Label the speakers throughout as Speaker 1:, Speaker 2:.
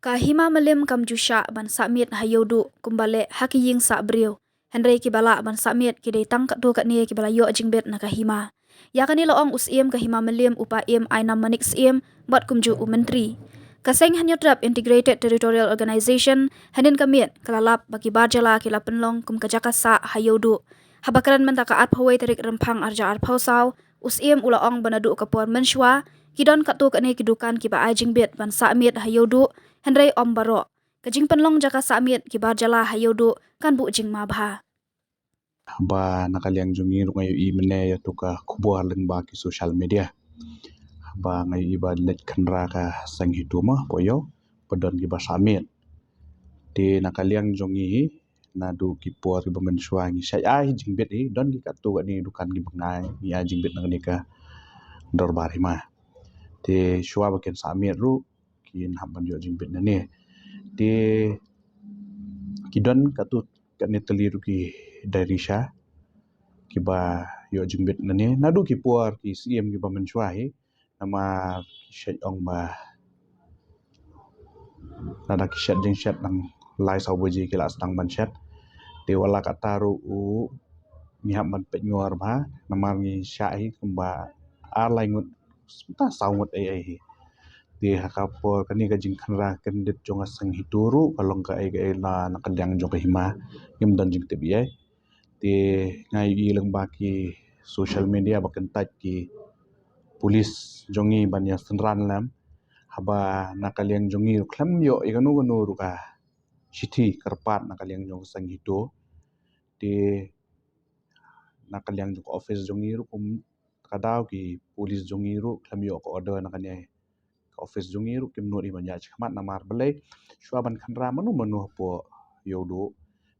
Speaker 1: Kahima malim kam jusha ban samit hayodu kumbale haki ying sa brio. Henry kibala ban samit kidai tang kat tu kat ni kibala yo jingbet na kahima. Ya kani loong usiem kahima malim upa im aina manik siem bat kumju menteri. Kaseng hanyotrap Integrated Territorial Organization hanin kamit kalalap bagi barjala kila penlong kum kajaka sa hayodu. Habakaran mentaka at hawai tarik rempang arja ar pausau usiem ulaong banadu kapuan menshwa kidon kat tu kat ni kidukan kiba ajingbet ban samit hayodu Henry Om Barok. Kajing penlong jaka samit kibar jala hayodu kan bu jing mabha.
Speaker 2: Ba nakaliang jungi ngayo I mene ya tuka kubuah leng ba ki social media. Ba ngayo iba let kanra ka sang hituma poyo pedon ki ba samit. Di nakaliang jungi nadu ki puar ki ba mensua ngi sai ai jingbet I don ki katu ni dukan ki bengai ni ai jingbet nang ni ka dor barima. Di shua baken samit ru ki hamban yo jingbet ni. Di kidon katu kat ni teliru ki Darisha kiba yo jingbet nani nadu ki puar ki siem ki ba mensuai nama shet ong ba nada ki shet jing shet nang lai sau boji ki la sedang ban shet de wala kataru u ni hab man pet ngor ba nama ni syai kumba ar lai ngut ta sau ngut ai di hakapor kani ka jing khanra kendit jonga sang hituru kalong ka ai la nakadang jong ka hima ngim dan jing te bi ai di ngai I leng baki social media baken tat ki polis jongi banya senran lam haba nakaliang jongi klam yo iganu ganu ruka chithi karpat nakaliang jong sang hitu di nakaliang jong office jongi ru kum kadau ki polis jongi ru klam yo ko order nakanya office jongi ru kim no I banya chmat namar belai shuaban khanra manu po yodo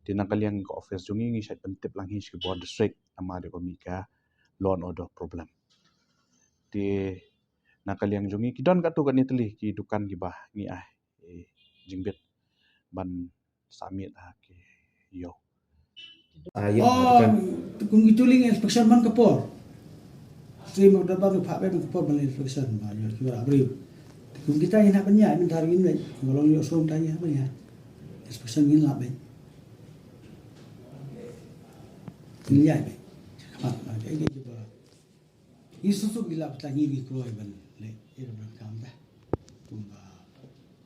Speaker 2: di nakaliang ko office jongi ngi shat pentip lang hi ki board district nama de komika law and order problem di nakaliang jongi kidon ka tu kan itli ki dukan ki bah ngi ai jingbet ban samit ha ki yo
Speaker 3: kum gituling inspection man kapor stream of the bang pha be kapor ban inspection ba yo ki ba bri kum kita ina banya min tarin le ngolong yo som tanya banya inspection ngin la be Nilai be. Kamat ada ini juga. Isu tu bila kita ni kroy ban le ira ban kam dah. Tumba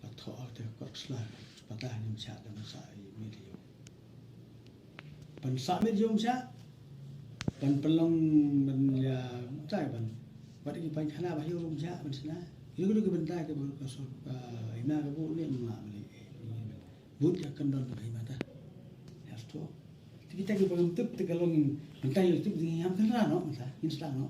Speaker 3: atho ate korsla patah ni mcha dan sa video. Ban sa video mcha ban pelong ban ya tai ban. Wat ki ban khana ba hiu mcha ban sana. Yo ko ban tai ke ban so ina ka bu ni ma le. But ya kan don ba mata. Ya to kita ki pag tip te kalong mentai tip di ham kan no masa instan no